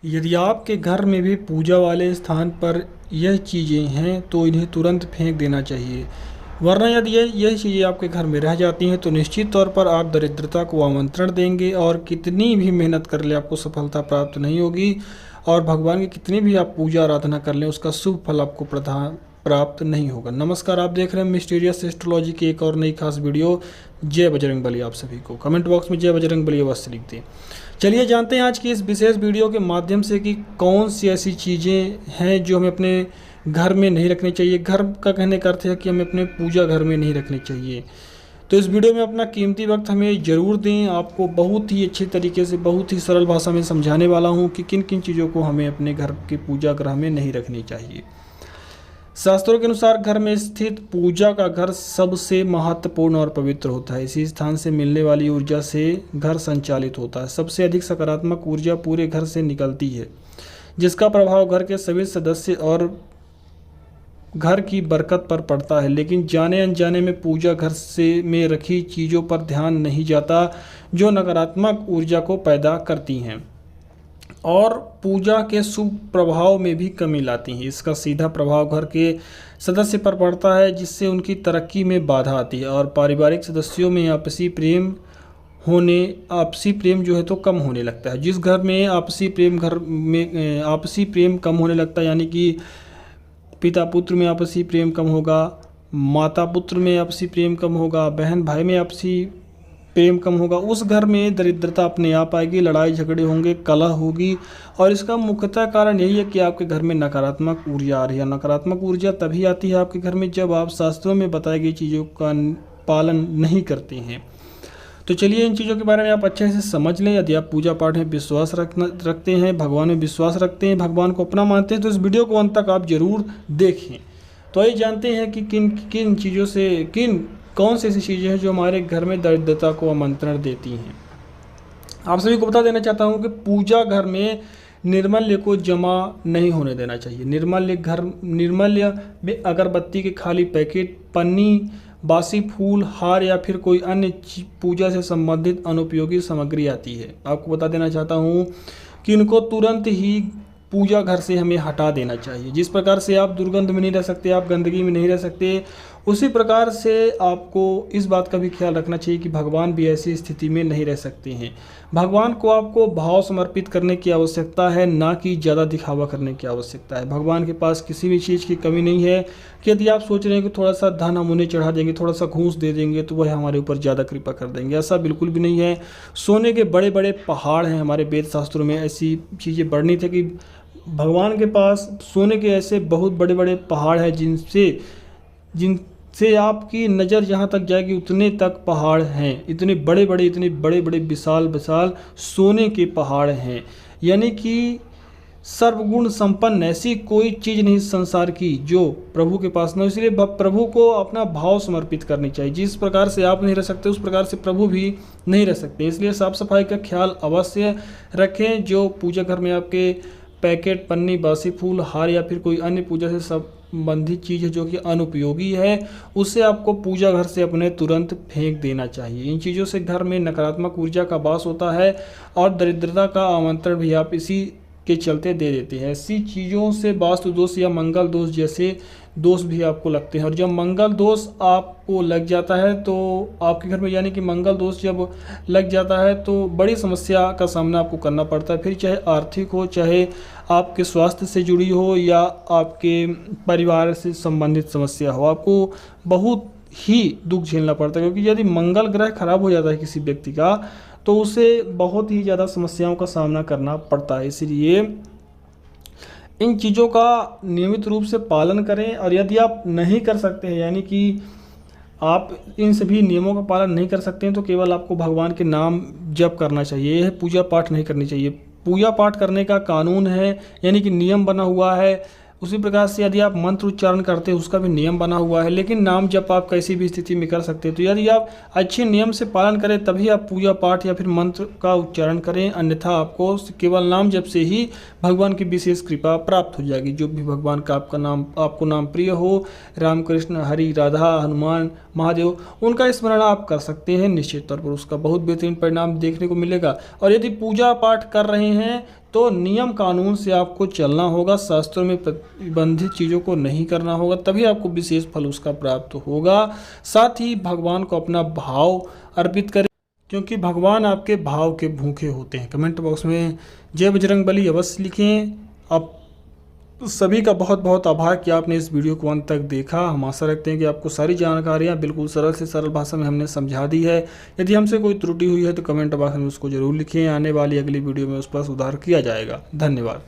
यदि आपके घर में भी पूजा वाले स्थान पर यह चीज़ें हैं तो इन्हें तुरंत फेंक देना चाहिए, वरना यदि यह चीज़ें आपके घर में रह जाती हैं तो निश्चित तौर पर आप दरिद्रता को आमंत्रण देंगे और कितनी भी मेहनत कर ले आपको सफलता प्राप्त नहीं होगी। और भगवान की कितनी भी आप पूजा आराधना कर लें उसका शुभ फल आपको प्राप्त नहीं होगा। नमस्कार, आप देख रहे हैं मिस्टीरियस एस्ट्रोलॉजी की एक और नई खास वीडियो। जय बजरंगबली। आप सभी को कमेंट बॉक्स में जय बजरंगबली अवश्य लिख दें। चलिए जानते हैं आज की इस विशेष वीडियो के माध्यम से कि कौन सी ऐसी चीज़ें हैं जो हमें अपने घर में नहीं रखनी चाहिए। घर का कहने का अर्थ है कि हमें अपने पूजा घर में नहीं रखनी चाहिए। तो इस वीडियो में अपना कीमती वक्त हमें ज़रूर दें। आपको बहुत ही अच्छे तरीके से, बहुत ही सरल भाषा में समझाने वाला हूँ कि किन किन चीज़ों को हमें अपने घर के पूजा गृह में नहीं रखनी चाहिए। शास्त्रों के अनुसार घर में स्थित पूजा का घर सबसे महत्वपूर्ण और पवित्र होता है। इसी स्थान से मिलने वाली ऊर्जा से घर संचालित होता है। सबसे अधिक सकारात्मक ऊर्जा पूरे घर से निकलती है, जिसका प्रभाव घर के सभी सदस्य और घर की बरकत पर पड़ता है। लेकिन जाने अनजाने में पूजा घर में रखी चीज़ों पर ध्यान नहीं जाता, जो नकारात्मक ऊर्जा को पैदा करती हैं और पूजा के शुभ प्रभाव में भी कमी लाती हैं। इसका सीधा प्रभाव घर के सदस्य पर पड़ता है, जिससे उनकी तरक्की में बाधा आती है और पारिवारिक सदस्यों में आपसी प्रेम जो है तो कम होने लगता है। जिस घर में आपसी प्रेम कम होने लगता है, यानी कि पिता पुत्र में आपसी प्रेम कम होगा, माता पुत्र में आपसी प्रेम कम होगा, बहन भाई में आपसी प्रेम कम होगा, उस घर में दरिद्रता अपने आप आएगी, लड़ाई झगड़े होंगे, कलह होगी। और इसका मुख्यतः कारण यही है कि आपके घर में नकारात्मक ऊर्जा आ रही है। नकारात्मक ऊर्जा तभी आती है आपके घर में जब आप शास्त्रों में बताई गई चीज़ों का पालन नहीं करते हैं। तो चलिए इन चीज़ों के बारे में आप अच्छे से समझ लें। यदि आप पूजा पाठ में विश्वास रखते हैं, भगवान में विश्वास रखते हैं, भगवान को अपना मानते हैं, तो इस वीडियो को अंत तक आप जरूर देखें। तो आइए जानते हैं कि किन किन चीज़ों से कौन सी ऐसी चीज़ें हैं जो हमारे घर में दरिद्रता को आमंत्रण देती हैं। आप सभी को बता देना चाहता हूँ कि पूजा घर में निर्मल्य को जमा नहीं होने देना चाहिए। निर्मल्य में अगरबत्ती के खाली पैकेट, पन्नी, बासी फूल, हार या फिर कोई अन्य पूजा से संबंधित अनुपयोगी सामग्री आती है। आपको बता देना चाहता हूँ कि इनको तुरंत ही पूजा घर से हमें हटा देना चाहिए। जिस प्रकार से आप दुर्गंध में नहीं रह सकते, आप गंदगी में नहीं रह सकते, उसी प्रकार से आपको इस बात का भी ख्याल रखना चाहिए कि भगवान भी ऐसी स्थिति में नहीं रह सकते हैं। भगवान को आपको भाव समर्पित करने की आवश्यकता है, ना कि ज़्यादा दिखावा करने की आवश्यकता है। भगवान के पास किसी भी चीज़ की कमी नहीं है कि यदि आप सोच रहे हैं कि थोड़ा सा धन हम उन्हें चढ़ा देंगे, थोड़ा सा घूस दे देंगे तो वह हमारे ऊपर ज़्यादा कृपा कर देंगे। ऐसा बिल्कुल भी नहीं है। सोने के बड़े बड़े पहाड़ हैं। हमारे वेद शास्त्रों में ऐसी चीज़ें वर्णित है कि भगवान के पास सोने के ऐसे बहुत बड़े बड़े पहाड़ हैं जिनसे आपकी नज़र जहाँ तक जाएगी उतने तक पहाड़ हैं। इतने बड़े बड़े विशाल सोने के पहाड़ हैं। यानी कि सर्वगुण संपन्न ऐसी कोई चीज़ नहीं संसार की जो प्रभु के पास न हो। इसलिए प्रभु को अपना भाव समर्पित करनी चाहिए। जिस प्रकार से आप नहीं रह सकते उस प्रकार से प्रभु भी नहीं रह सकते। इसलिए साफ सफाई का ख्याल अवश्य रखें। जो पूजा घर में आपके पैकेट, पन्नी, बासी फूल, हार या फिर कोई अन्य पूजा से संबंधित चीज़ है जो कि अनुपयोगी है, उसे आपको पूजा घर से अपने तुरंत फेंक देना चाहिए। इन चीज़ों से घर में नकारात्मक ऊर्जा का वास होता है और दरिद्रता का आमंत्रण भी आप इसी के चलते दे देते हैं। ऐसी चीज़ों से वास्तु दोष या मंगल दोष जैसे दोष भी आपको लगते हैं। और जब मंगल दोष आपको लग जाता है तो आपके घर में, यानी कि मंगल दोष जब लग जाता है तो बड़ी समस्या का सामना आपको करना पड़ता है। फिर चाहे आर्थिक हो, चाहे आपके स्वास्थ्य से जुड़ी हो या आपके परिवार से संबंधित समस्या हो, आपको बहुत ही दुख झेलना पड़ता है। क्योंकि यदि मंगल ग्रह खराब हो जाता है किसी व्यक्ति का तो उसे बहुत ही ज़्यादा समस्याओं का सामना करना पड़ता है। इसलिए इन चीज़ों का नियमित रूप से पालन करें। और यदि आप नहीं कर सकते हैं, यानी कि आप इन सभी नियमों का पालन नहीं कर सकते हैं, तो केवल आपको भगवान के नाम जप करना चाहिए। यह पूजा पाठ नहीं करनी चाहिए। पूजा पाठ करने का कानून है, यानी कि नियम बना हुआ है। उसी प्रकार से यदि आप मंत्र उच्चारण करते हैं उसका भी नियम बना हुआ है। लेकिन नाम जप आप किसी भी स्थिति में कर सकते हैं। तो यदि आप अच्छे नियम से पालन करें तभी आप पूजा पाठ या फिर मंत्र का उच्चारण करें, अन्यथा आपको केवल नाम जप से ही भगवान की विशेष कृपा प्राप्त हो जाएगी। जो भी भगवान का आपको नाम प्रिय हो, राम कृष्ण, हरि, राधा, हनुमान, महादेव, उनका स्मरण आप कर सकते हैं। निश्चित तौर पर उसका बहुत बेहतरीन परिणाम देखने को मिलेगा। और यदि पूजा पाठ कर रहे हैं तो नियम कानून से आपको चलना होगा, शास्त्रों में प्रतिबंधित चीज़ों को नहीं करना होगा, तभी आपको विशेष फल उसका प्राप्त होगा। साथ ही भगवान को अपना भाव अर्पित करें, क्योंकि भगवान आपके भाव के भूखे होते हैं। कमेंट बॉक्स में जय बजरंगबली अवश्य लिखें। आप सभी का बहुत बहुत आभार कि आपने इस वीडियो को अंत तक देखा। हम आशा रखते हैं कि आपको सारी जानकारियां बिल्कुल सरल से सरल भाषा में हमने समझा दी है। यदि हमसे कोई त्रुटि हुई है तो कमेंट बॉक्स में उसको जरूर लिखें, आने वाली अगली वीडियो में उस पर सुधार किया जाएगा। धन्यवाद।